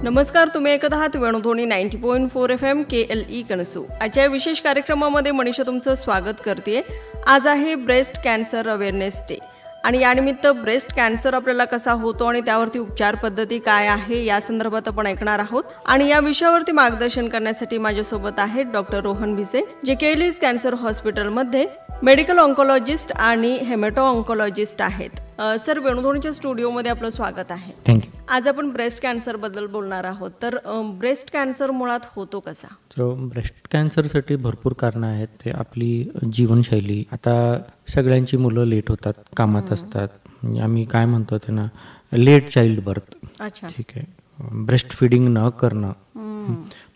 नमस्कार, तुम्ही ऐकत आहात वेणुध्वनी 90.4 FM KLE कणसू. आजच्या विशेष कार्यक्रमामध्ये मनीषा तुमचं स्वागत करते. आज आहे ब्रेस्ट कॅन्सर अवेअरनेस डे आणि यानिमित्त ब्रेस्ट कॅन्सर आपल्याला कसा होतो आणि त्यावरती उपचार पद्धती काय आहे या संदर्भात आपण ऐकणार आहोत. आणि या विषयावरती मार्गदर्शन करण्यासाठी माझ्यासोबत आहेत डॉक्टर रोहन भिसे, जे केलीज कॅन्सर हॉस्पिटलमध्ये मेडिकल ऑन्कोलॉजिस्ट आणि हेमॅटो ऑन्कोलॉजिस्ट आहेत. सर, वेणुध्वनीच्या स्टुडिओमध्ये आपलं स्वागत आहे. थँक्यू. आज आपण ब्रेस्ट कॅन्सरबद्दल बोलणार आहोत. तर ब्रेस्ट कॅन्सर मुळात होतो कसा? ब्रेस्ट कॅन्सरसाठी भरपूर कारणं आहेत. ते आपली जीवनशैली, आता सगळ्यांची मुलं लेट होतात, कामात असतात, म्हणजे आम्ही काय म्हणतो त्यांना लेट चाइल्ड बर्थ. अच्छा, ठीक आहे. ब्रेस्ट फिडिंग न करणं.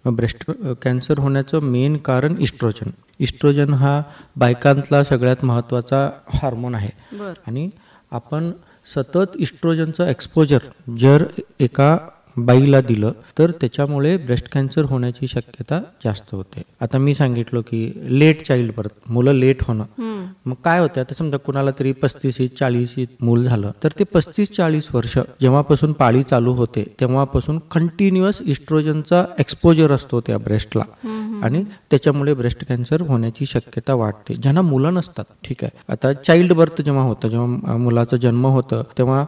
मग ब्रेस्ट कॅन्सर होण्याचं मेन कारण इस्ट्रोजन हा बायकांतला सगळ्यात महत्त्वाचा हार्मोन आहे. आणि आपण सतत इस्ट्रोजनचं एक्सपोजर जर एका बाईला दिलं तर त्याच्यामुळे ब्रेस्ट कॅन्सर होण्याची शक्यता जास्त होते. आता मी सांगितलं की लेट चाइल्ड बर्थ, मुलं लेट होणं. मग काय होतं, आता समजा कुणाला तरी 35-40 मूल झालं तर ते 35-40 वर्ष जेव्हापासून पाळी चालू होते तेव्हापासून कंटिन्युअस इस्ट्रोजनचा एक्सपोजर असतो त्या ब्रेस्टला आणि त्याच्यामुळे ब्रेस्ट कॅन्सर होण्याची शक्यता वाढते. ज्यांना मुलं नसतात, ठीक आहे, आता चाइल्ड बर्थ जेव्हा होतं, जेव्हा मुलाचा जन्म होतं तेव्हा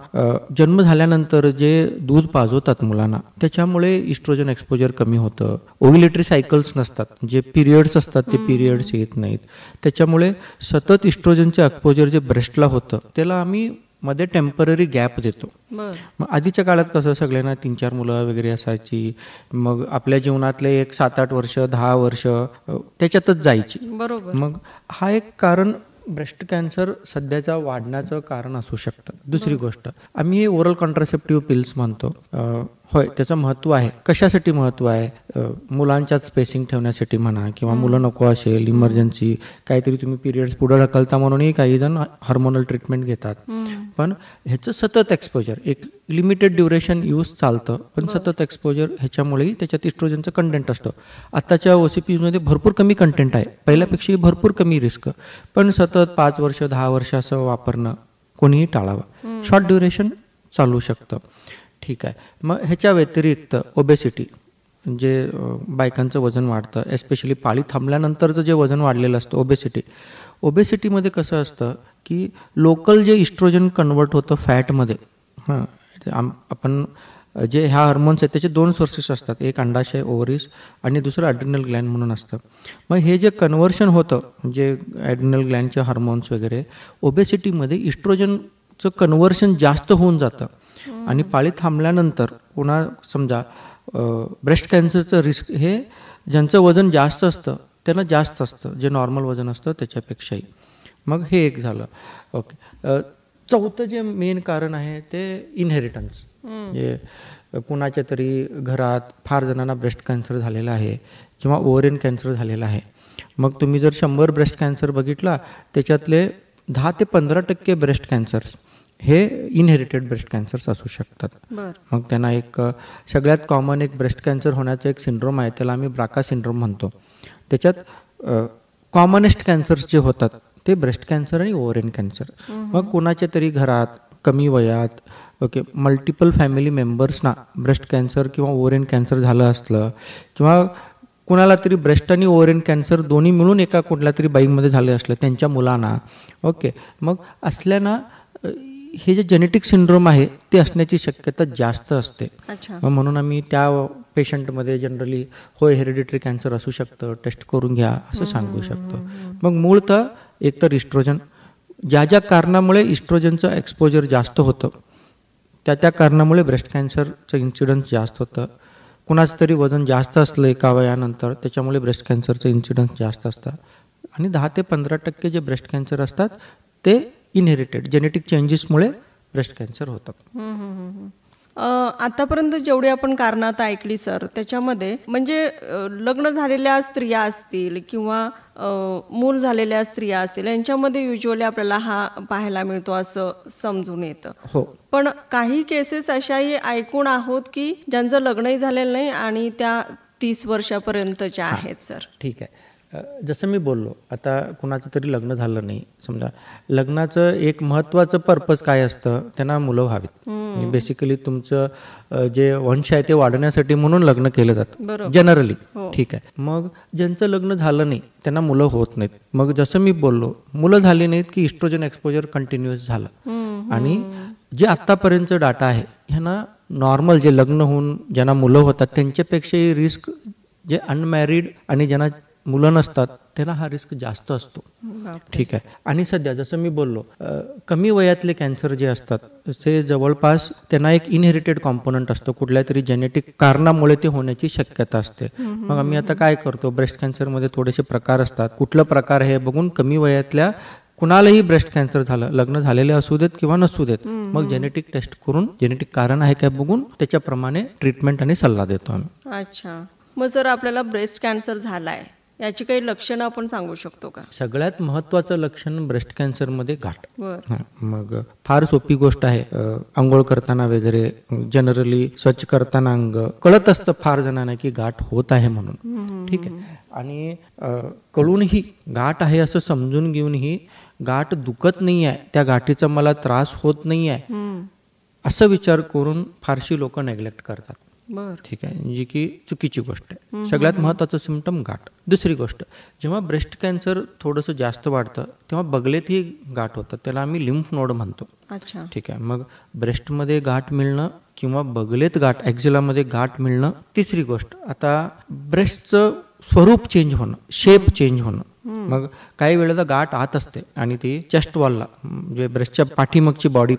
जन्म झाल्यानंतर जे दूध पाजवतात मुलांना त्याच्यामुळे इस्ट्रोजन एक्सपोजर कमी होतं. ओव्युलेटरी सायकल्स नसतात, जे पिरियड्स असतात ते पिरियड्स येत नाहीत. त्याच्यामुळे सतत इस्ट्रोजनचे एक्सपोजर जे ब्रेस्टला होतं त्याला आम्ही मध्ये टेम्पररी गॅप देतो. मग आधीच्या काळात कसं सगळ्यांना 3-4 मुलं वगैरे असायची, मग आपल्या जीवनातले एक 7-8 वर्ष 10 वर्ष त्याच्यातच जायची. बरोबर. मग हा एक कारण ब्रेस्ट कॅन्सर सध्याचा वाढण्याचं कारण असू शकतं. दुसरी गोष्ट, आम्ही हे ओरल कॉन्ट्रासेप्टिव्ह पिल्स म्हणतो. होय, त्याचं महत्त्व आहे. कशासाठी महत्त्व आहे? मुलांच्यात स्पेसिंग ठेवण्यासाठी म्हणा, किंवा मुलं नको असेल, इमर्जन्सी काहीतरी तुम्ही पिरियड्स पुढे ढकलता म्हणूनही काही जण हार्मोनल ट्रीटमेंट घेतात. पण ह्याचं सतत एक्सपोजर, एक लिमिटेड ड्युरेशन यूज चालतं, पण सतत एक्सपोजर ह्याच्यामुळेही त्याच्यात इस्ट्रोजनचं कंटेंट असतं. आत्ताच्या OCPमध्ये भरपूर कमी कंटेंट आहे, पहिल्यापेक्षाही भरपूर कमी रिस्क, पण सतत 5 वर्ष 10 वर्ष असं वापरणं कोणीही टाळावं. शॉर्ट ड्युरेशन चालू शकतं, ठीक आहे. मग ह्याच्या व्यतिरिक्त ओबेसिटी, जे बायकांचं वजन वाढतं, एस्पेशली पाळी थांबल्यानंतरचं जे वजन वाढलेलं असतं ओबेसिटीमध्ये कसं असतं की लोकल जे इस्ट्रोजन कन्वर्ट होतं फॅटमध्ये. आपण जे ह्या हार्मोन्स आहेत त्याचे 2 सोर्सेस असतात, एक अंडाशय ओव्हरीज आणि दुसरं ॲड्रिनल ग्लॅन्ड म्हणून असतं. मग हे जे कन्व्हर्शन होतं, जे ॲड्रिनल ग्लॅन्डचे हार्मोन्स वगैरे, ओबेसिटीमध्ये इस्ट्रोजनचं कन्व्हर्शन जास्त होऊन जातं आणि पाळी थांबल्यानंतर पुन्हा समजा ब्रेस्ट कॅन्सरचं रिस्क हे ज्यांचं वजन जास्त असतं त्यांना जास्त असतं, जे नॉर्मल वजन असतं त्याच्यापेक्षाही. मग हे एक झालं. ओके. चौथं जे मेन कारण आहे ते इनहेरिटन्स. जे कुणाच्या तरी घरात फार जणांना ब्रेस्ट कॅन्सर झालेला आहे किंवा ओव्हरियन कॅन्सर झालेला आहे. मग तुम्ही जर 100 ब्रेस्ट कॅन्सर बघितला त्याच्यातले 10 ते 15% ब्रेस्ट कॅन्सर्स हे इनहेरिटेड ब्रेस्ट कॅन्सर्स असू शकतात. मग त्यांना एक सगळ्यात कॉमन एक ब्रेस्ट कॅन्सर होण्याचं एक सिंड्रोम आहे, त्याला आम्ही ब्राका सिंड्रोम म्हणतो. त्याच्यात कॉमनेस्ट कॅन्सर्स जे होतात ते ब्रेस्ट कॅन्सर आणि ओव्हरियन कॅन्सर. मग कोणाच्या तरी घरात कमी वयात मल्टिपल फॅमिली मेंबर्सना ब्रेस्ट कॅन्सर किंवा ओव्हरियन कॅन्सर झालं असलं, किंवा कुणाला तरी ब्रेस्ट आणि ओव्हरियन कॅन्सर दोन्ही मिळून एका कुठल्या तरी बाईमध्ये झाले असलं त्यांच्या मुलांना, मग असल्याना हे जे जेनेटिक सिंड्रोम आहे ते असण्याची शक्यता जास्त असते. म्हणून आम्ही त्या पेशंटमध्ये जनरली होय हेरिडिटरी कॅन्सर असू शकतं, टेस्ट करून घ्या असं सांगू शकतो. मग मूळतः एकतर इस्ट्रोजन, ज्या कारणामुळे इस्ट्रोजनचं एक्सपोजर जास्त होतं त्या कारणामुळे ब्रेस्ट कॅन्सरचं इन्सिडन्स जास्त होतं. कुणाचं तरी वजन जास्त असलं एका वयानंतर त्याच्यामुळे ब्रेस्ट कॅन्सरचं इन्सिडन्स जास्त असतं. आणि 10 ते 15% जे ब्रेस्ट कॅन्सर असतात ते इनहेरिटेड जेनेटिक चेंजेसमुळे ब्रेस्ट कॅन्सर होतात. आतापर्यंत जेवढी आपण कारणं आता ऐकली सर, त्याच्यामध्ये म्हणजे लग्न झालेल्या स्त्रिया असतील किंवा मूल झालेल्या स्त्रिया असतील यांच्यामध्ये युजली आपल्याला हा पाहायला मिळतो असं समजून येतं. हो, पण काही केसेस अशाही ऐकून आहोत की ज्यांचं लग्नही झालेलं नाही आणि त्या 30 वर्षापर्यंतच्या आहेत सर. ठीक आहे. जसं मी बोललो, आता कुणाचं तरी लग्न झालं नाही, समजा लग्नाचं एक महत्त्वाचं पर्पज काय असतं, त्यांना मुलं व्हावीत. बेसिकली तुमचं जे वंश आहे ते वाढवण्यासाठी म्हणून लग्न केलं जातं जनरली. ठीक आहे. मग ज्यांचं लग्न झालं नाही त्यांना मुलं होत नाहीत. मग जसं मी बोललो, मुलं झाली नाहीत की इस्ट्रोजन एक्सपोजर कंटिन्युअस झालं. आणि जे आत्तापर्यंतचं डाटा आहे ह्यांना नॉर्मल जे लग्न होऊन ज्यांना मुलं होतात त्यांच्यापेक्षाही रिस्क जे अनमॅरिड आणि ज्यांना मुलं नसतात त्यांना हा रिस्क जास्त असतो. ठीक आहे. आणि सध्या जसं मी बोललो, कमी वयातले कॅन्सर जे असतात ते जवळपास त्यांना एक इनहेरिटेड कॉम्पोनंट असतो, कुठल्या तरी जेनेटिक कारणामुळे ते होण्याची शक्यता असते. मग आम्ही आता काय करतो, ब्रेस्ट कॅन्सरमध्ये थोडेसे प्रकार असतात, कुठलं प्रकार हे बघून कमी वयातल्या कुणालाही ब्रेस्ट कॅन्सर झालं, लग्न झालेले असू देत किंवा नसू देत, मग जेनेटिक टेस्ट करून जेनेटिक कारण आहे काय बघून त्याच्याप्रमाणे ट्रीटमेंट आणि सल्ला देतो आम्ही. अच्छा. मग जर आपल्याला ब्रेस्ट कॅन्सर झालाय याची काही लक्षणं आपण सांगू शकतो का? सगळ्यात महत्त्वाचं लक्षण ब्रेस्ट कॅन्सरमध्ये गाठ. मग फार सोपी गोष्ट आहे, आंघोळ करताना वगैरे जनरली स्वच्छ करताना अंग कळत असतं फार जणांना की गाठ होत आहे म्हणून. ठीक आहे. आणि कळूनही गाठ आहे असं समजून घेऊनही गाठ दुखत नाही आहे, त्या गाठीचा मला त्रास होत नाही आहे असं विचार करून फारशी लोक नेग्लेक्ट करतात. ठीक आहे, जी की चुकीची गोष्ट आहे. सगळ्यात महत्त्वाचं सिम्पटम गाठ. दुसरी गोष्ट, जेव्हा ब्रेस्ट कॅन्सर थोडंसं जास्त वाढतं तेव्हा बगलेतही गाठ होतात, त्याला आम्ही लिम्फ नोड म्हणतो. ठीक आहे. मग ब्रेस्टमध्ये गाठ मिळणं किंवा बगलेत गाठ, ॲक्झिलामध्ये गाठ मिळणं. तिसरी गोष्ट, आता ब्रेस्टचं स्वरूप चेंज होणं, शेप चेंज होणं. मग काही वेळेला गाठ आत असते आणि ती चेस्ट वॉलला, म्हणजे ब्रेस्टच्या पाठीमागची बॉडी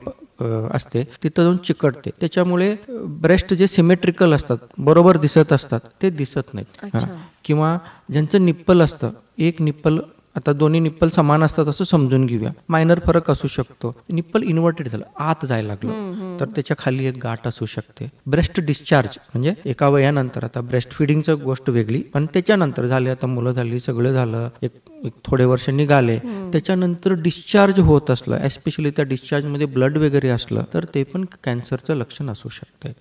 असते तिथं जाऊन चिकटते, त्याच्यामुळे ब्रेस्ट जे सिमेट्रिकल असतात, बरोबर दिसत असतात, ते दिसत नाहीत. किंवा ज्यांचं निप्पल असतं, एक निप्पल, आता दोन्ही निप्पल समान असतात असं समजून घेऊया, मायनर फरक असू शकतो. निप्पल इन्व्हर्टेड झालं, आत जायला लागलं तर त्याच्या खाली एक गाठ असू शकते. ब्रेस्ट डिस्चार्ज म्हणजे एका वयानंतर, आता ब्रेस्ट फिडिंगचं गोष्ट वेगळी, पण त्याच्यानंतर झाले, आता मुलं झाली, सगळं झालं, एक थोडे वर्ष निघाले, त्याच्यानंतर डिस्चार्ज होत असलं, एस्पेशली त्या डिस्चार्जमध्ये ब्लड वगैरे असलं तर ते पण कॅन्सरचं लक्षण असू शकते.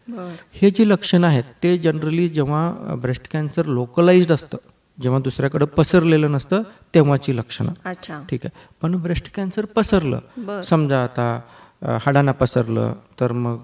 हे जे लक्षण आहेत ते जनरली जेव्हा ब्रेस्ट कॅन्सर लोकलाइज्ड असतं, जेव्हा दुसऱ्याकडे पसरलेलं नसतं तेव्हाची लक्षणं. ठीक आहे. पण ब्रेस्ट कॅन्सर पसरलं, समजा आता हाडांना पसरलं तर मग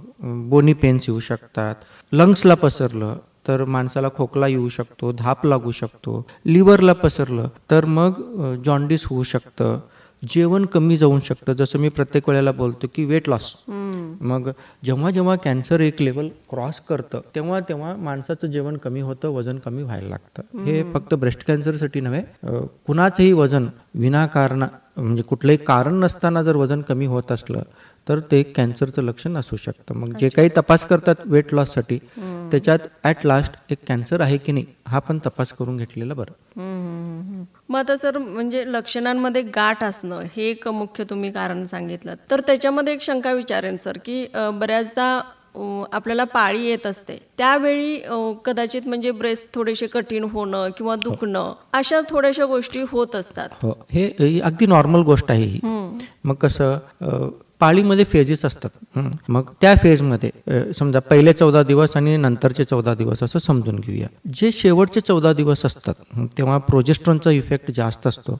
बोनी पेन्स येऊ शकतात, लंग्सला पसरलं तर माणसाला खोकला येऊ शकतो, धाप लागू शकतो, लिव्हरला पसरलं तर मग जॉन्डिस होऊ शकतं, जेवण कमी जाऊ शकतं. जसं मी प्रत्येक वेळेला बोलतो की वेट लॉस. मग जेव्हा जेव्हा कॅन्सर एक लेवल क्रॉस करतं तेव्हा तेव्हा माणसाचं जेवण कमी होतं, वजन कमी व्हायला लागतं. हे फक्त ब्रेस्ट कॅन्सरसाठी नव्हे, कुणाचंही वजन विनाकारण, म्हणजे कुठलंही कारण नसताना जर वजन कमी होत असलं तर ते कॅन्सरचं लक्षण असू शकतं. मग जे काही तपास करतात वेट लॉससाठी, त्याच्यात ॲट लास्ट एक कॅन्सर आहे की नाही हा पण तपास करून घेतलेला बरं. मग आता सर, म्हणजे लक्षणांमध्ये गाठ असणं हे एक मुख्य तुम्ही कारण सांगितलं, तर त्याच्यामध्ये एक शंका विचारेन सर, की बऱ्याचदा आपल्याला पाळी येत असते त्यावेळी कदाचित म्हणजे ब्रेस्ट थोडेसे कठीण होणं किंवा दुखणं अशा थोड्याशा गोष्टी होत असतात. हो, हे अगदी नॉर्मल गोष्ट आहे ही. मग कसं, पाळीमध्ये फेजेस असतात. मग त्या फेजमध्ये समजा पहिले 14 दिवस आणि नंतरचे 14 दिवस असं समजून घेऊया. जे शेवटचे 14 दिवस असतात तेव्हा प्रोजेस्ट्रॉनचा इफेक्ट जास्त असतो.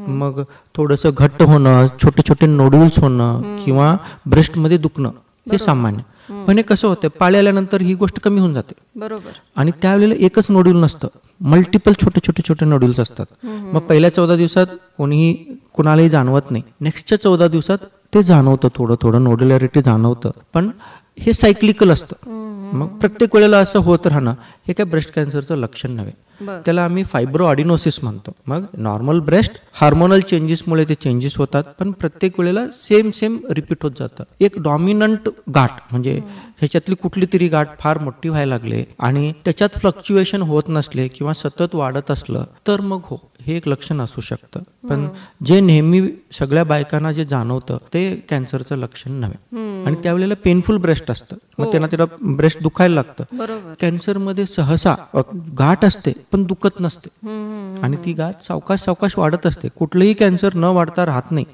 मग थोडंसं घट्ट होणं, छोटे छोटे नोड्यूल्स होणं किंवा ब्रेस्टमध्ये दुखणं हे सामान्य. पण हे कसं होतं, पाळी आल्यानंतर ही गोष्ट कमी होऊन जाते. बरोबर. आणि त्यावेळेला एकच नोड्यूल नसतं, मल्टिपल छोटे छोटे छोटे नोड्यूल्स असतात. मग पहिल्या 14 दिवसात कुणालाही जाणवत नाही, नेक्स्टच्या 14 दिवसात ते जाणवतं, थोडं थोडं नोड्युलॅरिटी जाणवतं, पण हे सायक्लिकल असतं. मग प्रत्येक वेळेला असं होत राहणं हे काय ब्रेस्ट कॅन्सरचं लक्षण नव्हे, त्याला आम्ही फायब्रो ऑडिनोसिस म्हणतो. मग नॉर्मल ब्रेस्ट हार्मोनल चेंजेसमुळे ते चेंजेस होतात, पण प्रत्येक वेळेला सेम रिपीट होत जातं. एक डॉमिनंट गाठ म्हणजे ह्याच्यातली कुठली तरी गाठ फार मोठी व्हायला लागले आणि त्याच्यात फ्लक्च्युएशन होत नसले किंवा सतत वाढत असलं तर मग हो, हे एक लक्षण असू शकतं. पण जे नेहमी सगळ्या बायकांना जे जाणवतं ते कॅन्सरचं लक्षण नव्हे. आणि त्यावेळेला पेनफुल ब्रेस्ट असतं, मग त्यांना ब्रेस्ट दुखायला लागतं. कॅन्सरमध्ये सहसा गाठ असते पण दुखत नसते आणि ती गाठ सावकाश वाढत असते. कुठलंही कॅन्सर न वाढता राहत नाही.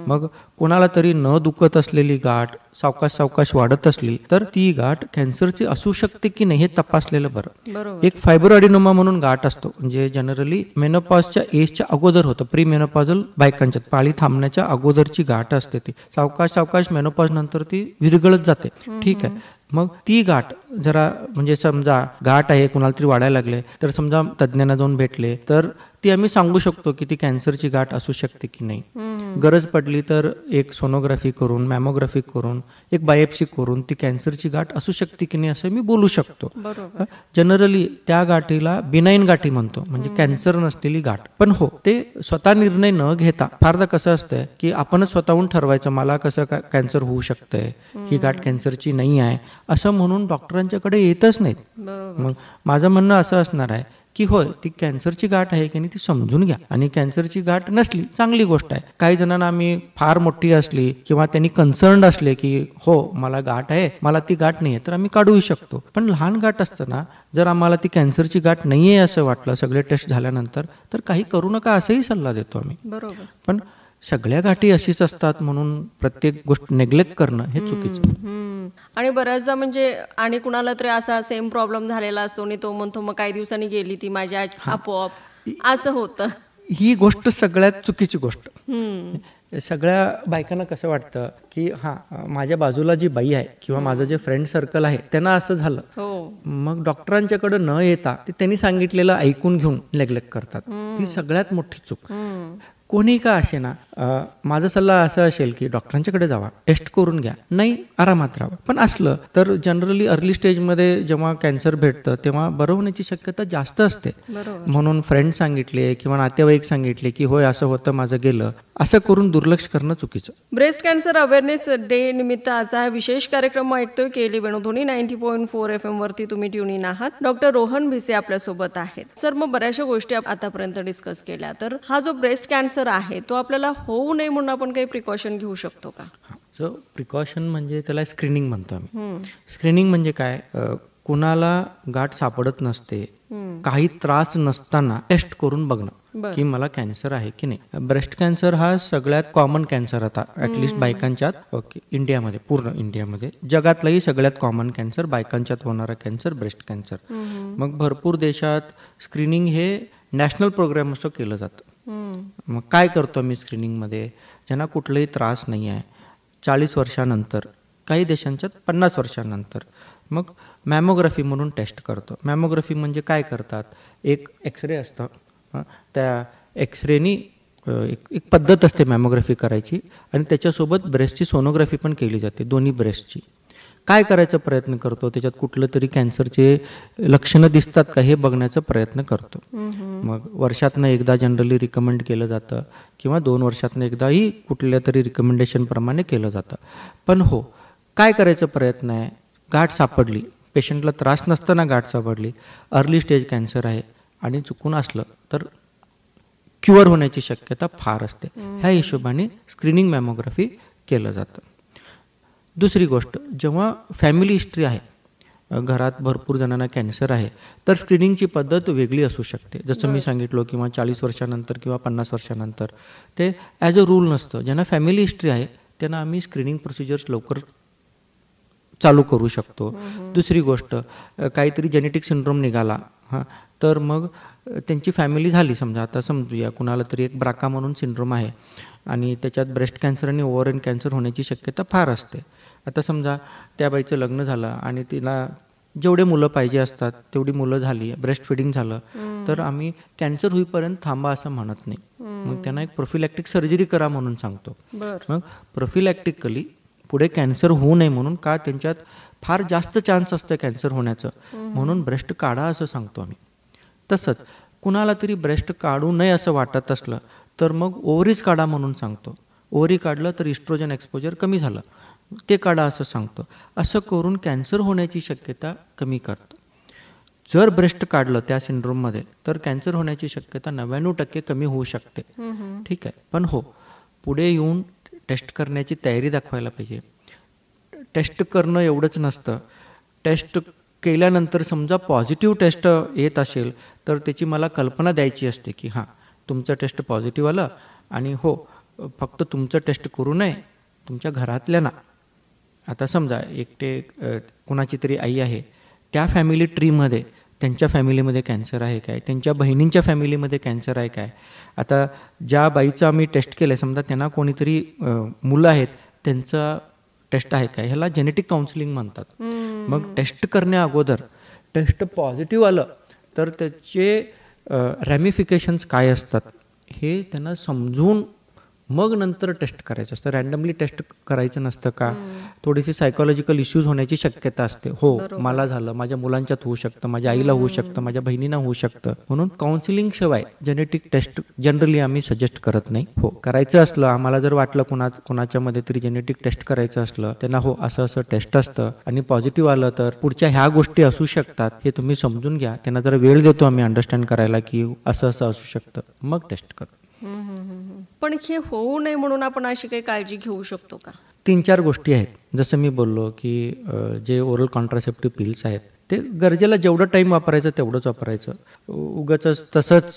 मग कोणाला तरी न दुखत असलेली गाठ सावकाश सावकाश वाढत असली तर ती गाठ कॅन्सरची असू शकते की नाही हे तपासलेलं बरं. बरोबर. एक फायब्रो अडिनोमा म्हणून गाठ असतो, म्हणजे जनरली मेनोपॉजच्या एजच्या अगोदर होतं, प्री मेनोपॉजल बायकांच्यात पाळी थांबण्याच्या अगोदरची गाठ असते. ती सावकाश सावकाश मेनोपॉज नंतर ती विरघळत जाते. ठीक आहे. मग ती गाठ जरा म्हणजे समजा गाठ आहे कुणाला तरी वाढायला लागले तर समजा तज्ज्ञांना जाऊन भेटले तर ती आम्ही सांगू शकतो की ती कॅन्सरची गाठ असू शकते की नाही. गरज पडली तर एक सोनोग्राफी करून मॅमोग्राफी करून एक बायोप्सी करून ती कॅन्सरची गाठ असू शकते की नाही असं मी बोलू शकतो. जनरली त्या गाठीला बिनाईन गाठी म्हणतो, म्हणजे कॅन्सर नसलेली गाठ. पण हो, ते स्वतः निर्णय न घेता फारदा कसं असतंय की आपणच स्वतःहून ठरवायचं मला कसं कॅन्सर होऊ शकतंय, ही गाठ कॅन्सरची नाही आहे असं म्हणून डॉक्टरांच्याकडे येतच नाहीत. मग माझं म्हणणं असं असणार आहे की होय, ती कॅन्सरची गाठ आहे की नाही ती समजून घ्या, आणि कॅन्सरची गाठ नसली चांगली गोष्ट आहे. काही जणांना आम्ही फार मोठी असली किंवा त्यांनी कन्सर्न्ड असले की हो मला गाठ आहे, मला ती गाठ नाही आहे, तर आम्ही काढूही शकतो. पण लहान गाठ असताना जर आम्हाला ती कॅन्सरची गाठ नाही आहे असं वाटलं सगळे टेस्ट झाल्यानंतर तर काही करू नका असंही सल्ला देतो आम्ही. बरोबर. पण सगळ्या गाठी अशीच असतात म्हणून प्रत्येक गोष्ट नेग्लेक्ट करणं हे चुकीचं. आणि बऱ्याचदा म्हणजे आणि कुणाला तरी असा सेम प्रॉब्लेम झालेला असतो आणि तो म्हणतो मग काही दिवसांनी गेली ती माझ्या आपोआप, असं होतं. ही गोष्ट सगळ्यात चुकीची गोष्ट. सगळ्या बायकांना कसं वाटतं की हां, माझ्या बाजूला जी बाई आहे किंवा माझं जे फ्रेंड सर्कल आहे त्यांना असं झालं, मग डॉक्टरांच्याकडे न येता ते त्यांनी सांगितलेलं ऐकून घेऊन नेग्लेक्ट करतात. ती सगळ्यात मोठी चूक. कोणी का असे ना, माझा सल्ला असा असेल की डॉक्टरांच्याकडे जावा, टेस्ट करून घ्या, नाही आरामात राहा. पण असलं तर जनरली अर्ली स्टेजमध्ये जेव्हा कॅन्सर भेटतं तेव्हा बरं होण्याची शक्यता जास्त असते. म्हणून फ्रेंड सांगितले किंवा नातेवाईक सांगितले की होय असं होतं माझं गेलं, असं करून दुर्लक्ष करणं चुकीचं. ब्रेस्ट कॅन्सर अवेअरनेस डे निमित्त आजचा हा विशेष कार्यक्रम ऐकतोय केली वेणुध्वनी 90.4 FM वरती तुम्ही ट्यून इन आहात. डॉक्टर रोहन भिसे आपल्यासोबत आहेत. सर, मग बऱ्याचशा गोष्टी आतापर्यंत डिस्कस केल्या, तर हा जो ब्रेस्ट कॅन्सर आहे तो आपल्याला होऊ नये म्हणून आपण काही प्रिकॉशन घेऊ शकतो का? सो प्रिकॉशन म्हणजे त्याला स्क्रीनिंग म्हणतो आम्ही. स्क्रीनिंग म्हणजे काय, कुणाला गाठ सापडत नसते, काही त्रास नसताना टेस्ट करून बघणं की मला कॅन्सर आहे की नाही. ब्रेस्ट कॅन्सर हा सगळ्यात कॉमन कॅन्सर आता ॲटलिस्ट बायकांच्यात, ओके, इंडियामध्ये, पूर्ण इंडियामध्ये. जगातलाही सगळ्यात कॉमन कॅन्सर, बायकांच्यात होणारा कॅन्सर ब्रेस्ट कॅन्सर. मग भरपूर देशात स्क्रीनिंग हे नॅशनल प्रोग्राम असं केलं जातं. मग काय करतो मी स्क्रीनिंगमध्ये, ज्यांना कुठलाही त्रास नाही आहे, 40 वर्षानंतर, काही देशांच्यात 50 वर्षानंतर, मग मॅमोग्राफी म्हणून टेस्ट करतो. मॅमोग्राफी म्हणजे काय करतात, एक एक्सरे असतं, त्या एक्सरेनी एक पद्धत असते मॅमोग्राफी करायची, आणि त्याच्यासोबत ब्रेस्टची सोनोग्राफी पण केली जाते, दोन्ही ब्रेस्टची. काय करायचा प्रयत्न करतो, त्याच्यात कुठलं तरी कॅन्सरचे लक्षणं दिसतात का हे बघण्याचा प्रयत्न करतो. मग वर्षातनं एकदा जनरली रिकमेंड केलं जातं किंवा 2 वर्षातनं एकदाही कुठल्या तरी रिकमेंडेशनप्रमाणे केलं जातं. पण हो, काय करायचा प्रयत्न आहे, गाठ सापडली, पेशंटला त्रास नसताना गाठ सापडली, अर्ली स्टेज कॅन्सर आहे आणि चुकून असलं तर क्युअर होण्याची शक्यता फार असते. ह्या हिशोबाने स्क्रीनिंग मॅमोग्राफी केलं जातं. दुसरी गोष्ट, जेव्हा फॅमिली हिस्ट्री आहे, घरात भरपूर जणांना कॅन्सर आहे, तर स्क्रीनिंगची पद्धत वेगळी असू शकते. जसं मी सांगितलं किंवा 40 वर्षानंतर किंवा 50 वर्षानंतर, ते ॲज अ रूल नसतं. ज्यांना फॅमिली हिस्ट्री आहे त्यांना आम्ही स्क्रीनिंग प्रोसिजर्स लवकर चालू करू शकतो. दुसरी गोष्ट, काहीतरी जेनेटिक सिंड्रोम निघाला तर मग त्यांची फॅमिली झाली, समजा आता समजूया कुणाला तरी एक ब्राका म्हणून सिंड्रोम आहे आणि त्याच्यात ब्रेस्ट कॅन्सर आणि ओव्हरियन कॅन्सर होण्याची शक्यता फार असते. आता समजा त्या बाईचं लग्न झालं आणि तिला जेवढे मुलं पाहिजे असतात तेवढी मुलं झाली, ब्रेस्ट फिडिंग झालं, तर आम्ही कॅन्सर होईपर्यंत थांबा असं म्हणत नाही. मग त्यांना एक प्रोफिलॅक्टिक सर्जरी करा म्हणून सांगतो. मग प्रोफिलॅक्टिकली पुढे कॅन्सर होऊ नये म्हणून, का त्यांच्यात फार जास्त चान्स असतं कॅन्सर होण्याचं, म्हणून ब्रेस्ट काढा असं सांगतो आम्ही. तसंच कुणाला तरी ब्रेस्ट काढू नये असं वाटत असलं तर मग ओव्हरीज काढा म्हणून सांगतो. ओव्हरी काढलं तर इस्ट्रोजन एक्सपोजर कमी झालं, ते काढा असं सांगतो. असं करून कॅन्सर होण्याची शक्यता कमी करतो. जर ब्रेस्ट काढलं त्या सिंड्रोममध्ये तर कॅन्सर होण्याची शक्यता 99% कमी होऊ शकते. ठीक आहे. पण हो, पुढे येऊन टेस्ट करण्याची तयारी दाखवायला पाहिजे. टेस्ट करणं एवढंच नसतं. टेस्ट केल्यानंतर समजा पॉझिटिव्ह टेस्ट येत असेल तर त्याची मला कल्पना द्यायची असते की हां, तुमचं टेस्ट पॉझिटिव्ह आलं आणि हो, फक्त तुमचं टेस्ट करू नये, तुमच्या घरातल्या ना, आता समजा एकटे कुणाची तरी आई आहे, त्या फॅमिली ट्रीमध्ये त्यांच्या फॅमिलीमध्ये कॅन्सर आहे काय, त्यांच्या बहिणींच्या फॅमिलीमध्ये कॅन्सर आहे काय. आता ज्या बाईचं आम्ही टेस्ट केलं आहे, समजा त्यांना कोणीतरी मुलं आहेत, त्यांचा टेस्ट आहे काय, ह्याला जेनेटिक काउन्सिलिंग म्हणतात. मग टेस्ट करण्या अगोदर टेस्ट पॉझिटिव्ह आलं तर त्याचे रॅमिफिकेशन्स काय असतात हे त्यांना समजून मग नंतर टेस्ट करायचं असतं. रॅन्डमली टेस्ट करायचं नसतं का. थोडीशी सायकोलॉजिकल इश्यूज होण्याची शक्यता असते. हो, मला झालं, माझ्या मुलांच्यात होऊ शकतं, माझ्या आईला होऊ शकतं, माझ्या बहिणींना होऊ शकतं. म्हणून काउन्सिलिंग शिवाय जेनेटिक टेस्ट जनरली आम्ही सजेस्ट करत नाही. हो, करायचं असलं, आम्हाला जर वाटलं कोणाच्या मध्ये तरी जेनेटिक टेस्ट करायचं असलं, त्यांना हो असं असं टेस्ट असतं आणि पॉझिटिव्ह आलं तर पुढच्या ह्या गोष्टी असू शकतात हे तुम्ही समजून घ्या. त्यांना जरा वेळ देतो आम्ही अंडरस्टँड करायला की असं असं असू शकतं, मग टेस्ट करतो. पण हे होऊ नये म्हणून आपण अशी काही काळजी घेऊ शकतो का? 3-4 गोष्टी आहेत. जसं मी बोललो की जे ओरल कॉन्ट्रासेप्टिव्ह पिल्स आहेत ते गरजेला जेवढं टाईम वापरायचं तेवढंच वापरायचं. उगाच तसंच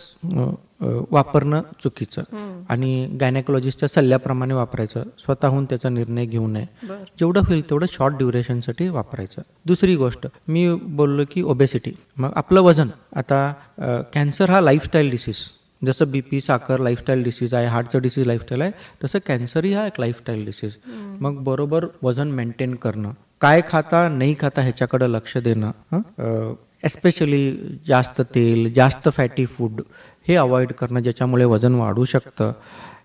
वापरणं चुकीचं. आणि गायनेकोलॉजिस्टच्या सल्ल्याप्रमाणे वापरायचं. स्वतःहून त्याचा निर्णय घेऊ नये. जेवढं होईल तेवढं शॉर्ट ड्युरेशनसाठी वापरायचं. दुसरी गोष्ट मी बोललो की ओबेसिटी, मग आपलं वजन. आता कॅन्सर हा लाईफस्टाईल डिसीज, जसं BP, साखर लाईफस्टाईल डिसीज आहे, हार्टचं डिसीज लाईफस्टाईल आहे, तसं कॅन्सरही हा एक लाईफस्टाईल डिसीज. मग बरोबर वजन मेंटेन करणं, काय खाता नाही खाता ह्याच्याकडं लक्ष देणं, एस्पेशली जास्त तेल, जास्त फॅटी फूड हे अवॉइड करणं ज्याच्यामुळे वजन वाढू शकतं.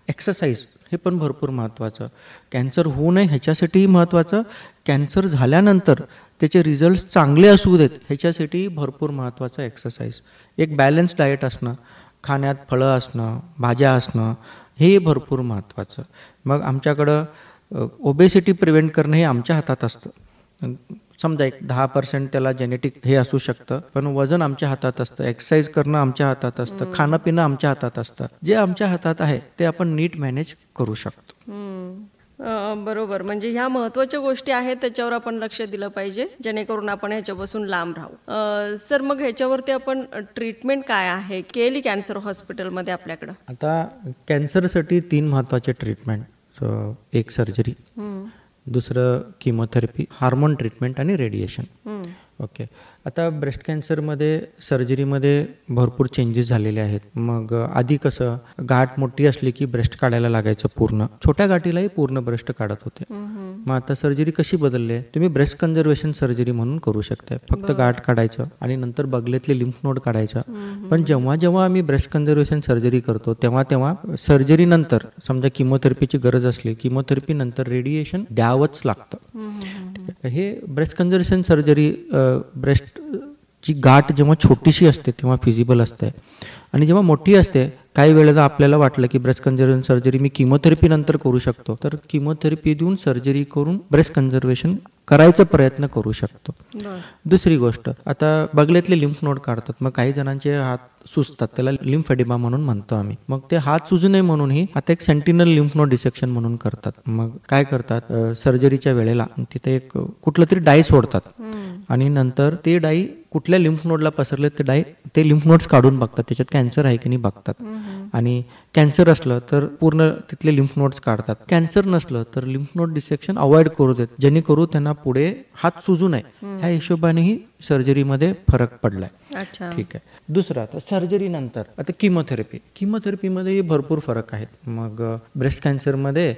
एक्सरसाइज हे पण भरपूर महत्त्वाचं. कॅन्सर होऊ नये ह्याच्यासाठीही महत्त्वाचं. कॅन्सर झाल्यानंतर त्याचे रिझल्ट्स चांगले असू देत ह्याच्यासाठी भरपूर महत्त्वाचं एक्सरसाइज. एक बॅलन्स डाएट असणं, खाण्यात फळं असणं, भाज्या असणं हे भरपूर महत्त्वाचं. मग आमच्याकडं ओबेसिटी प्रिव्हेंट करणं हे आमच्या हातात असतं. समजा एक 10% त्याला जेनेटिक हे असू शकतं, पण वजन आमच्या हातात असतं, एक्सरसाइज करणं आमच्या हातात असतं, खाणं पिणं आमच्या हातात असतं. जे आमच्या हातात आहे ते आपण नीट मॅनेज करू शकतो. बरोबर. म्हणजे ह्या महत्त्वाच्या गोष्टी आहेत, त्याच्यावर आपण लक्ष दिलं पाहिजे जेणेकरून आपण ह्याच्यापासून लांब राहू. सर, मग ह्याच्यावरती आपण ट्रीटमेंट काय आहे केली कॅन्सर हॉस्पिटलमध्ये आपल्याकडं? आता कॅन्सरसाठी 3 महत्त्वाचे ट्रीटमेंट. एक सर्जरी, दुसरं किमोथेरपी, हार्मोन ट्रीटमेंट आणि रेडिएशन. ओके. आता ब्रेस्ट कॅन्सरमध्ये सर्जरीमध्ये भरपूर चेंजेस झालेले आहेत. मग आधी कसं गाठ मोठी असली की ब्रेस्ट काढायला लागायचं पूर्ण, छोट्या गाठीलाही पूर्ण ब्रेस्ट काढत होते. मग आता सर्जरी कशी बदलली आहे, तुम्ही ब्रेस्ट कन्झर्वेशन सर्जरी म्हणून करू शकता. फक्त गाठ काढायचं आणि नंतर बगलेतले लिम्फ नोड काढायचं. पण जेव्हा जेव्हा आम्ही ब्रेस्ट कन्झर्वेशन सर्जरी करतो तेव्हा तेव्हा सर्जरी नंतर समजा किमोथेरपीची गरज असली, किमोथेरपी नंतर रेडिएशन द्यावंच लागतं. हे ब्रेस्ट कन्झर्वेशन सर्जरी ब्रेस्टची गाठ जेव्हा छोटीशी असते तेव्हा फिजिबल असते, आणि जेव्हा मोठी असते काही वेळेला आपल्याला वाटलं की ब्रेस्ट कन्झर्वेशन सर्जरी मी किमोथेरपी नंतर करू शकतो, तर किमोथेरपी देऊन सर्जरी करून ब्रेस्ट कन्झर्वेशन करायचा प्रयत्न करू शकतो. दुसरी गोष्ट, आता बगलेतले लिम्फ नोड काढतात. मग काही जणांचे हात सुजतात, त्याला लिम्फेडिमा म्हणून म्हणतो आम्ही. मग ते हात सुजू नये म्हणूनही आता एक सेंटिनल लिम्फ नोड डिसेक्शन म्हणून करतात. मग काय करतात, सर्जरीच्या वेळेला तिथे एक कुठलं तरी डाई सोडतात आणि नंतर ते डाई कुठल्या लिम्फ नोडला पसरले ते लिम्फ नोड्स काढून बघतात, त्याच्यात कॅन्सर आहे की नाही बघतात. आणि कॅन्सर असलं तर पूर्ण तिथले लिम्फ नोड्स काढतात. कॅन्सर नसलं तर लिम्फ नोड डिसेक्शन अवॉइड करू देत, जेणेकरून त्यांना पुढे हात सुजू नये. ह्या हिशोबानेही सर्जरीमध्ये फरक पडलाय. ठीक आहे. दुसरं, आता सर्जरी नंतर आता किमोथेरपीमध्ये भरपूर फरक आहेत. मग ब्रेस्ट कॅन्सरमध्ये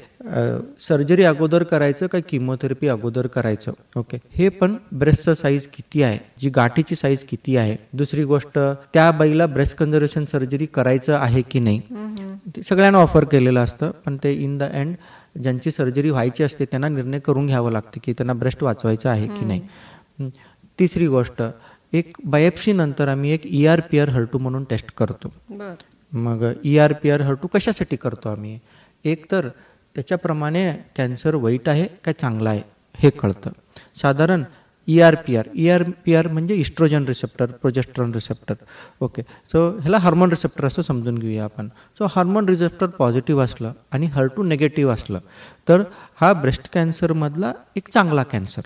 सर्जरी अगोदर करायचं का किमोथेरपी अगोदर करायचं, ओके, हे पण ब्रेस्टचं साईज किती आहे, जी गाठीची साईज किती आहे. दुसरी गोष्ट, त्या बाईला ब्रेस्ट कन्झर्वेशन सर्जरी करायचं आहे की नाही, ते सगळ्यांना ऑफर केलेलं असतं. पण ते इन द एंड ज्यांची सर्जरी व्हायची असते त्यांना निर्णय करून घ्यावं लागतं की त्यांना ब्रेस्ट वाचवायचं आहे की नाही. तिसरी गोष्ट, एक बायोप्सी नंतर आम्ही एक ERPR HER2 म्हणून टेस्ट करतो. मग ERPR HER2 कशासाठी करतो आम्ही, एक तर त्याच्याप्रमाणे कॅन्सर वाईट आहे काय चांगला आहे हे कळतं. साधारण ERPR म्हणजे oestrogen receptor, progesterone receptor. Okay, so ह्याला हार्मोन रिसेप्टर असं समजून घेऊया आपण. सो हार्मोन रिसेप्टर पॉझिटिव्ह असलं आणि HER2 निगेटिव्ह असलं तर हा ब्रेस्ट कॅन्सरमधला एक चांगला कॅन्सर.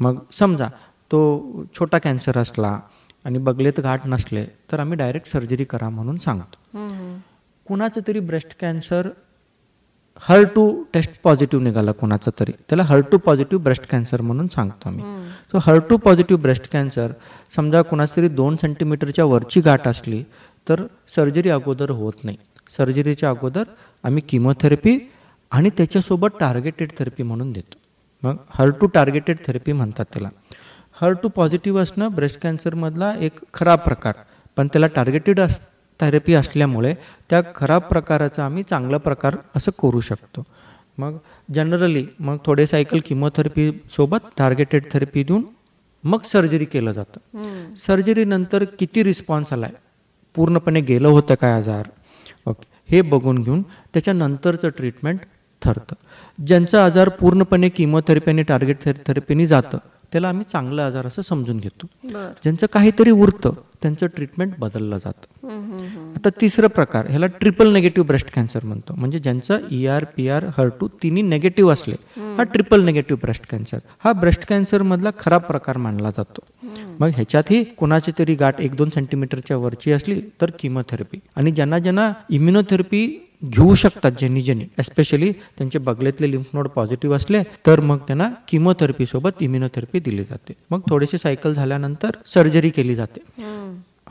मग समजा तो छोटा कॅन्सर असला आणि बगलेत गाठ नसले तर आम्ही डायरेक्ट सर्जरी करा म्हणून सांगतो. कुणाचं तरी breast cancer HER2 taste positive निघाला कोणाचा तरी, त्याला HER2 पॉझिटिव्ह ब्रेस्ट कॅन्सर म्हणून सांगतो आम्ही. So HER2 positive breast cancer समजा कोणाच तरी 2 सेंटीमीटरच्या वरची गाठ असली तर सर्जरी अगोदर होत नाही. सर्जरीच्या अगोदर आम्ही किमोथेरपी आणि त्याच्यासोबत टार्गेटेड थेरपी म्हणून देतो. मग HER2 टार्गेटेड थेरपी म्हणतात त्याला. HER2 पॉझिटिव्ह असणं ब्रेस्ट कॅन्सरमधला एक खराब प्रकार, पण त्याला टार्गेटेड थेरपी असल्यामुळे त्या खराब प्रकाराचा आम्ही चांगला प्रकार असं करू शकतो. मग जनरली मग थोडे सायकल किमोथेरपी सोबत टार्गेटेड थेरपी देऊन मग सर्जरी केलं जातं. सर्जरीनंतर किती रिस्पॉन्स आलाय, पूर्णपणे गेलं होतं काय आजार, ओके, हे बघून घेऊन त्याच्यानंतरचं ट्रीटमेंट ठरतं. ज्यांचा आजार पूर्णपणे किमोथेरपी आणि टार्गेट थेरपीने जातं त्याला आम्ही चांगला आजार असं समजून घेतो. ज्यांचं काहीतरी उरतं त्यांचं ट्रीटमेंट बदललं जातं. आता तिसरं प्रकार, ह्याला ट्रिपल निगेटिव्ह ब्रेस्ट कॅन्सर म्हणतो. म्हणजे ज्यांचं ER, PR, HER2 तिन्ही नेगेटिव्ह असले, हा ट्रिपल निगेटिव्ह ब्रेस्ट कॅन्सर, हा ब्रेस्ट कॅन्सर मधला खराब प्रकार मानला जातो. मग ह्याच्यातही कोणाची तरी गाठ 1-2 सेंटीमीटरच्या वरची असली तर किमोथेरपी, आणि ज्यांना इम्युनोथेरपी घेऊ शकतात, ज्यांनी एस्पेशली त्यांचे बगलेतले लिम्फ नोड पॉझिटिव्ह असले तर मग त्यांना किमोथेरपी सोबत इम्युनोथेरपी दिली जाते. मग थोडेसे सायकल झाल्यानंतर सर्जरी केली जाते.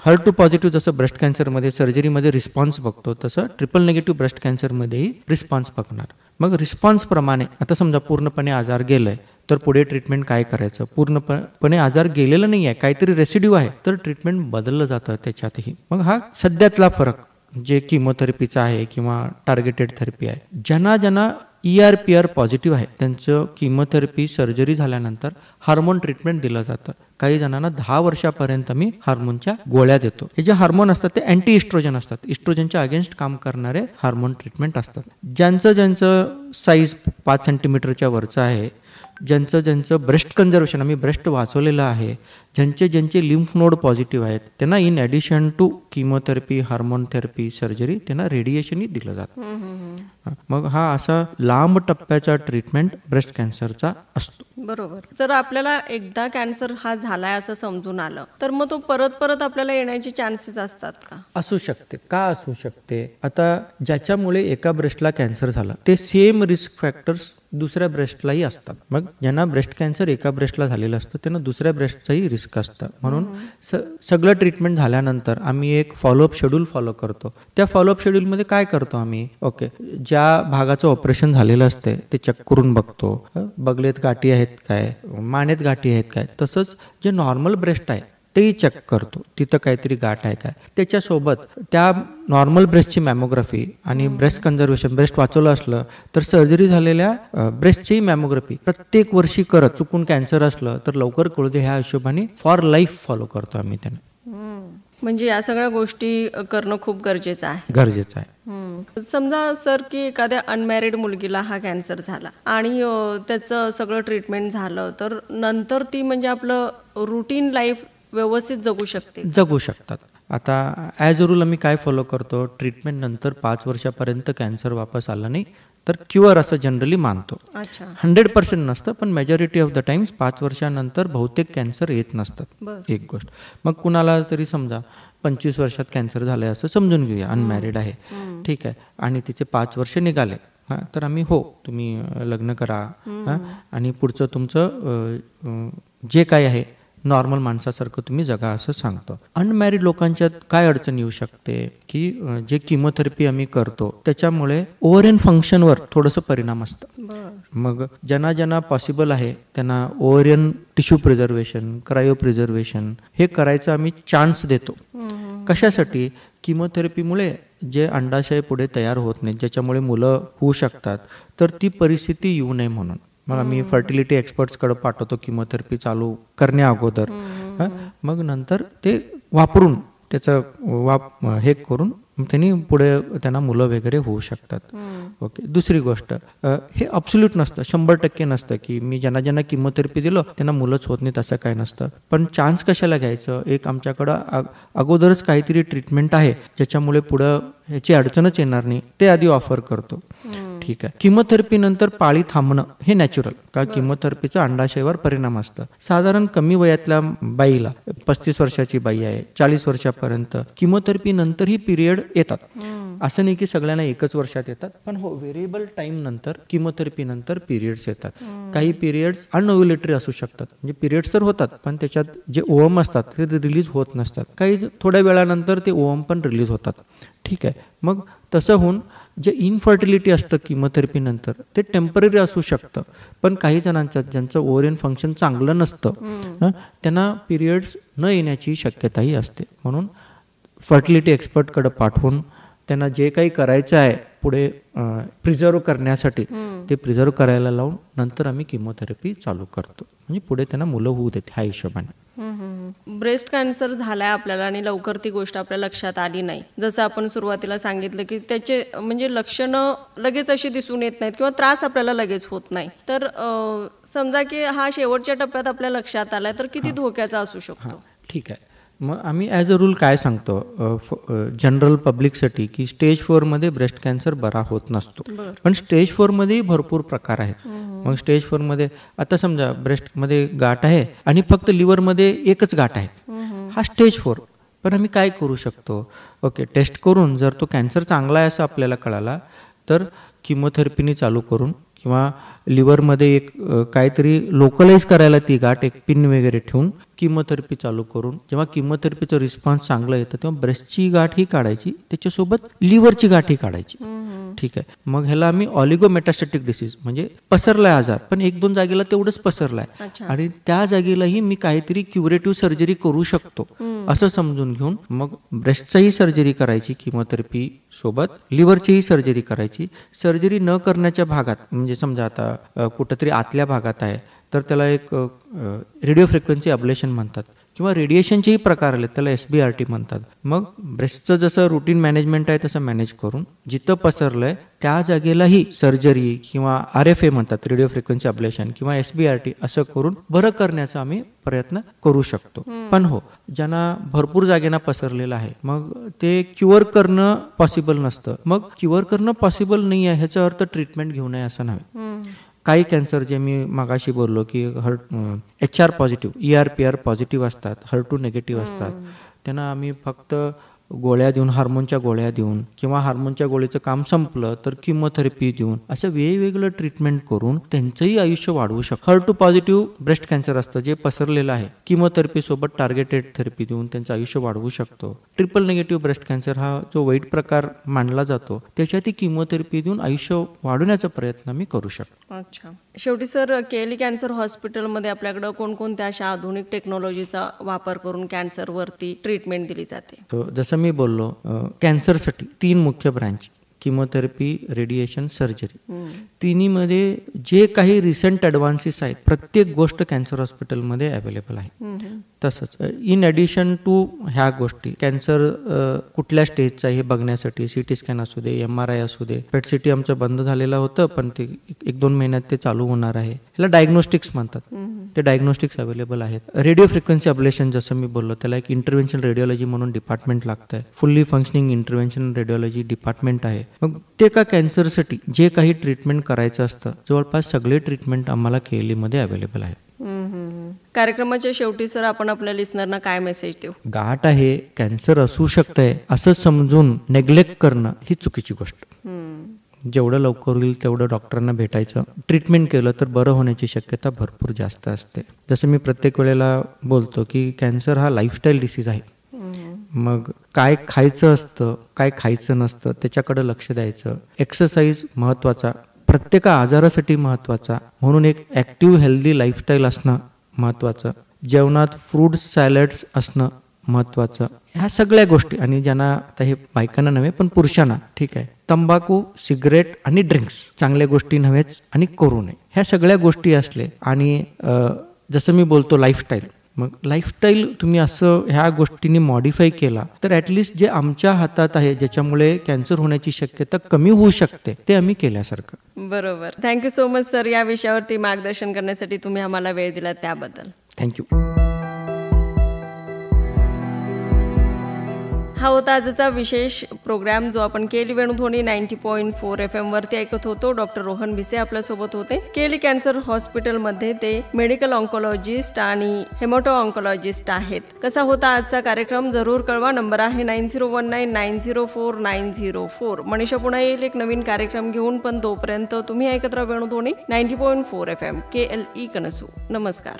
HER2 पॉझिटिव्ह जसं ब्रेस्ट कॅन्सरमध्ये सर्जरीमध्ये रिस्पॉन्स बघतो तसं ट्रिपल निगेटिव्ह ब्रेस्ट कॅन्सरमध्येही रिस्पॉन्स बघणार. मग रिस्पॉन्स प्रमाणे आता समजा पूर्णपणे आजार गेलाय तर पुढे ट्रीटमेंट काय करायचं, पूर्णपणे आजार गेलेला नाही आहे, काहीतरी रेसिड्यू आहे तर ट्रीटमेंट बदललं जातं त्याच्यातही. मग हा सध्यातला फरक जे किमोथेरपीचा आहे किंवा टार्गेटेड थेरपी आहे. ज्यांना ER, PR पॉझिटिव्ह आहे त्यांचं किमोथेरपी सर्जरी झाल्यानंतर हार्मोन ट्रीटमेंट दिलं जातं. काही जणांना 10 वर्षापर्यंत आम्ही हार्मोनच्या गोळ्या देतो. हे जे हार्मोन असतात ते अँटी इस्ट्रोजन असतात, इस्ट्रोजनच्या अगेन्स्ट काम करणारे हार्मोन ट्रीटमेंट असतात. ज्यांचं साईज 5 सेंटीमीटरच्या वरचं आहे, ज्यांचं ब्रेस्ट कन्झर्वेशन, आम्ही ब्रेस्ट वाचवलेलं आहे, ज्यांचे लिम्फ नोड पॉझिटिव्ह आहेत त्यांना in addition to chemotherapy, hormone therapy, surgery त्यांना रेडिएशनही दिलं जातं. मग हा असा लांब टप्प्याचा ट्रीटमेंट ब्रेस्ट कॅन्सरचा असतो. बरोबर. जर आपल्याला एकदा कॅन्सर हा झालाय असं समजून आलं तर मग तो परत आपल्याला येण्याचे चान्सेस असतात का? असू शकते. का असू शकते? आता ज्याच्यामुळे एका ब्रेस्टला कॅन्सर झाला ते सेम रिस्क फॅक्टर्स दुसऱ्या ब्रेस्टलाही असतात. मग ज्यांना ब्रेस्ट कॅन्सर एका ब्रेस्टला झालेलं असतं त्यांना दुसऱ्या ब्रेस्टचाही रिस्क असतं. म्हणून सगळं ट्रीटमेंट झाल्यानंतर आम्ही एक फॉलोअप शेड्यूल फॉलो करतो. त्या फॉलोअप शेड्यूलमध्ये काय करतो आम्ही, ओके, ज्या भागाचं ऑपरेशन झालेलं असते ते चेक करून बघतो, बगलेत गाठी आहेत काय, मानेत गाठी आहेत काय, तसंच जे नॉर्मल ब्रेस्ट आहे तेही चेक करतो, तिथं काहीतरी गाठ आहे काय. त्याच्यासोबत त्या नॉर्मल ब्रेस्टची मॅमोग्राफी आणि ब्रेस्ट कन्झर्वेशन, ब्रेस्ट वाचवलं असलं तर सर्जरी झालेल्या ब्रेस्टचीही मॅमोग्राफी प्रत्येक वर्षी करत, चुकून कॅन्सर असलं तर लवकर कळू दे ह्या हिशोबाने फॉर लाईफ फॉलो करतो आम्ही त्यांना. म्हणजे या सगळ्या गोष्टी करणं खूप गरजेचं आहे. समजा सर की एखाद्या अनमॅरिड मुलगीला हा कॅन्सर झाला आणि त्याचं सगळं ट्रीटमेंट झालं तर नंतर ती म्हणजे आपलं रुटीन लाईफ व्यवस्थित जगू शकतात. आता ॲज अ रूल आम्ही काय फॉलो करतो, ट्रीटमेंट नंतर 5 वर्षापर्यंत कॅन्सर वापस आला नाही तर क्युअर असं जनरली मानतो. 100% नसतं पण मेजॉरिटी ऑफ द टाइम्स 5 वर्षानंतर बहुतेक कॅन्सर येत नसतात. एक गोष्ट. मग कुणाला तरी समजा 25 वर्षात कॅन्सर झालंय असं समजून घेऊया, अनमॅरिड आहे, ठीक आहे, आणि तिचे 5 वर्ष निघाले, तर आम्ही हो तुम्ही लग्न करा आणि पुढचं तुमचं जे काय आहे नॉर्मल माणसासारखं तुम्ही जगा असं सांगतो. अनमॅरिड लोकांच्यात काय अडचण येऊ शकते की जे किमोथेरपी आम्ही करतो त्याच्यामुळे ओव्हरियन फंक्शनवर थोडंसं परिणाम असतं. मग ज्यांना पॉसिबल आहे त्यांना ovarian tissue preservation, cryo preservation हे करायचं आम्ही चान्स देतो. कशासाठी? किमोथेरपीमुळे जे अंडाशय पुढे तयार होत नाहीत, ज्याच्यामुळे मुलं होऊ शकतात, तर ती परिस्थिती येऊ नये म्हणून मग आम्ही फर्टिलिटी एक्सपर्ट्सकडे पाठवतो किमोथेरपी चालू करण्या अगोदर. मग नंतर ते वापरून त्याचं हे करून त्यांनी पुढे त्यांना मुलं वगैरे होऊ शकतात. ओके. दुसरी गोष्ट, हे अब्सोल्यूट नसतं, 100% नसतं की मी ज्यांना किमोथेरपी दिलं त्यांना मुलंच होत नाही, तसं काय नसतं. पण चान्स कशाला घ्यायचं, एक आमच्याकडं अगोदरच काहीतरी ट्रीटमेंट आहे ज्याच्यामुळे पुढं ह्याची अडचणच येणार नाही ते आधी ऑफर करतो. ठीक आहे. किमोथेरपी नंतर पाळी थांबणं हे नॅचरल, का किमोथेरपीचा अंडाशयावर परिणाम असतं. साधारण कमी वयातल्या बाईला, 35 वर्षाची बाई आहे, 40 वर्षापर्यंत किमोथेरपी नंतर ही पिरियड येतात. असं नाही की सगळ्यांना एकच वर्षात येतात, पण हो व्हेरिएबल टाइम नंतर किमोथेरपी नंतर पिरियड्स येतात. काही पिरियड्स अनओव्युलेटरी असू शकतात, म्हणजे पिरियड्स तर होतात पण त्याच्यात जे ओव्हम असतात ते रिलीज होत नसतात. काही थोड्या वेळानंतर ते ओव्हम पण रिलीज होतात. ठीक आहे, मग तसं होऊन जे इनफर्टिलिटी असतं किमोथेरपी नंतर ते टेम्पररी असू शकतं. पण काही जणांच्या ज्यांचं ओव्हरियन फंक्शन चांगलं नसतं त्यांना पिरियड्स न येण्याची शक्यताही असते. म्हणून फर्टिलिटी एक्सपर्टकडे पाठवून त्यांना जे काही करायचं आहे पुढे प्रिझर्व करण्यासाठी ते प्रिझर्व करायला लावून नंतर आम्ही किमोथेरपी चालू करतो, म्हणजे पुढे त्यांना मुलं होऊ देते ह्या हिशोबाने. ब्रेस्ट कॅन्सर झालाय आपल्याला आणि लवकर ती गोष्ट आपल्या लक्षात आली नाही, जसं आपण सुरुवातीला सांगितलं की त्याचे म्हणजे लक्षणं लगेच अशी दिसून येत नाहीत किंवा त्रास आपल्याला लगेच होत नाही, तर समजा की हा शेवटच्या टप्प्यात आपल्या लक्षात आलाय तर किती धोक्याचा असू शकतो? ठीक आहे, मग आम्ही ॲज अ रूल काय सांगतो जनरल पब्लिकसाठी की स्टेज 4मध्ये ब्रेस्ट कॅन्सर बरा होत नसतो. पण स्टेज 4मध्येही भरपूर प्रकार आहेत. मग स्टेज 4मध्ये आता समजा ब्रेस्टमध्ये गाठ आहे आणि फक्त लिव्हरमध्ये एकच गाठ आहे, हा स्टेज 4. पण आम्ही काय करू शकतो, ओके टेस्ट करून जर तो कॅन्सर चांगला आहे असं आपल्याला कळाला तर किमोथेरपीने चालू करून किंवा लिव्हरमध्ये एक काहीतरी लोकलाइज करायला ती गाठ एक पिन वगैरे ठेवून किमोथेरपी चालू करून जेव्हा किमोथेरपीचं रिस्पॉन्स चांगलं येतं तेव्हा ब्रेस्टची गाठ ही काढायची, त्याच्यासोबत लिव्हरची गाठ ही काढायची. ठीक आहे, मग ह्याला आम्ही ऑलिगोमेटास्टॅटिक डिसीज म्हणजे पसरलाय आजार पण 1-2 जागेला तेवढंच पसरलाय आणि त्या जागेलाही मी काहीतरी क्युरेटिव्ह सर्जरी करू शकतो असं समजून घेऊन मग ब्रेस्टचाही सर्जरी करायची, किमोथेरपी सोबत लिव्हरचीही सर्जरी करायची. सर्जरी न करण्याच्या भागात म्हणजे समजा आता कुठंतरी आतल्या भागात आहे तर त्याला एक रेडिओ फ्रिक्वेन्सी अब्लेशन म्हणतात किंवा रेडिएशनचेही प्रकार आले त्याला SBRT म्हणतात. मग ब्रेस्टचं जसं रुटीन मॅनेजमेंट आहे तसं मॅनेज करून जिथं पसरलंय त्या जागेलाही सर्जरी किंवा RFA म्हणतात रेडिओ फ्रिक्वेन्सी अब्लेशन किंवा SBRT असं करून बरं करण्याचा आम्ही प्रयत्न करू शकतो. पण हो ज्यांना भरपूर जागेना पसरलेलं आहे मग ते क्युअर करणं पॉसिबल नसतं. मग क्युअर करणं पॉसिबल नाही आहे ह्याचा अर्थ ट्रीटमेंट घेऊ नये असं नव्हे. काही कॅन्सर जे मी मागाशी बोललो की HR पॉझिटिव्ह ERPR पॉझिटिव्ह असतात, HER2 निगेटिव्ह असतात, त्यांना आम्ही फक्त गोळ्या देऊन हार्मोनच्या गोळ्या देऊन किंवा हार्मोनच्या गोळीचं काम संपलं तर किमोथेरपी देऊन असं वेगवेगळं ट्रीटमेंट करून त्यांचंही आयुष्य वाढवू शकतो. HER2 पॉझिटिव्ह ब्रेस्ट कॅन्सर असतं जे पसरलेलं आहे, किमोथेरपी सोबत टार्गेटेड थेरपी देऊन त्यांचं आयुष्य वाढवू शकतो. ट्रिपल निगेटिव्ह ब्रेस्ट कॅन्सर हा जो वाईट प्रकार मानला जातो त्याच्यातही किमोथेरपी देऊन आयुष्य वाढवण्याचा प्रयत्न आम्ही करू शकतो. अच्छा, शेवटी सर KLE कॅन्सर हॉस्पिटलमध्ये आपल्याकडं कोणकोणत्या अशा आधुनिक टेक्नॉलॉजीचा वापर करून कॅन्सरवरती ट्रीटमेंट दिली जाते? जसं मी बोललो कॅन्सरसाठी 3 मुख्य ब्रँच किमोथेरपी, रेडिएशन, सर्जरी, तिन्हीमध्ये जे काही रिसेंट ॲडव्हान्सेस आहेत प्रत्येक गोष्ट कॅन्सर हॉस्पिटलमध्ये अवेलेबल आहे. तसंच इन ॲडिशन टू ह्या गोष्टी कॅन्सर कुठल्या स्टेजचा हे बघण्यासाठी CT स्कॅन असू दे, MRI असू दे, PET CT आमचं बंद झालेलं होतं पण ते 1-2 महिन्यात ते चालू होणार आहे. ह्याला डायग्नोस्टिक्स म्हणतात, ते डायग्नोस्टिक्स अवेलेबल आहेत. रेडिओ फ्रिक्वेन्सी अब्लेशन जसं मी बोललो त्याला एक इंटरव्हेन्शन रेडिओलॉजी म्हणून डिपार्टमेंट लागतं आहे, fully functioning intervention radiology department आहे. मग ते का कॅन्सरसाठी जे काही ट्रीटमेंट करायचं असतं जवळपास सगळे ट्रीटमेंट आम्हाला KLEमध्ये अवेलेबल आहेत. कार्यक्रमाच्या शेवटी सर आपण आपल्या लिस्नरना काय मेसेज देऊ? गाठ आहे, कॅन्सर असू शकतंय असं समजून नेग्लेक्ट करणं ही चुकीची गोष्ट. जेवढं लवकर होईल तेवढं डॉक्टरांना भेटायचं, ट्रीटमेंट केलं तर बरं होण्याची शक्यता भरपूर जास्त असते. जसं मी प्रत्येक वेळेला बोलतो की कॅन्सर हा लाईफस्टाईल डिसीज आहे. मग काय खायचं असतं काय खायचं नसतं त्याच्याकडे लक्ष द्यायचं. एक्सरसाइज महत्त्वाचा, प्रत्येक आजारासाठी महत्त्वाचा, म्हणून एक ॲक्टिव्ह हेल्दी लाईफस्टाईल असणं महत्त्वाचं. जेवणात फ्रूट्स सॅलड्स असणं महत्त्वाचं. ह्या सगळ्या गोष्टी, आणि ज्यांना आता हे बायकांना नव्हे पण पुरुषांना ठीक आहे, तंबाखू, सिगरेट आणि ड्रिंक्स चांगल्या गोष्टी नव्हेच आणि करू नये. ह्या सगळ्या गोष्टी असले आणि जसं मी बोलतो लाईफस्टाईल, मग लाईफस्टाईल तुम्ही असं ह्या गोष्टींनी मॉडिफाय केला तर ॲटलिस्ट जे आमच्या हातात आहे ज्याच्यामुळे कॅन्सर होण्याची शक्यता कमी होऊ शकते ते आम्ही केल्यासारखं. बरोबर. थँक्यू सो मच सर, या विषयावरती मार्गदर्शन करण्यासाठी तुम्ही आम्हाला वेळ दिला त्याबद्दल. थँक्यू. हा होता आजचा विशेष प्रोग्राम जो आपण केली वेणुध्वनी 90.4 FM वरती ऐकत होतो. डॉक्टर रोहन भिसे आपल्यासोबत होते. केली कॅन्सर हॉस्पिटलमध्ये ते मेडिकल ऑन्कोलॉजिस्ट आणि हेमॅटो ऑन्कोलॉजिस्ट आहेत. कसा होता आजचा कार्यक्रम जरूर कळवा. नंबर आहे 9019904904. मनीषा पुन्हा येईल एक नवीन कार्यक्रम घेऊन, पण तोपर्यंत तुम्ही ऐकत राहा वेणुध्वनी 90.4 FM KLE कनसू. नमस्कार.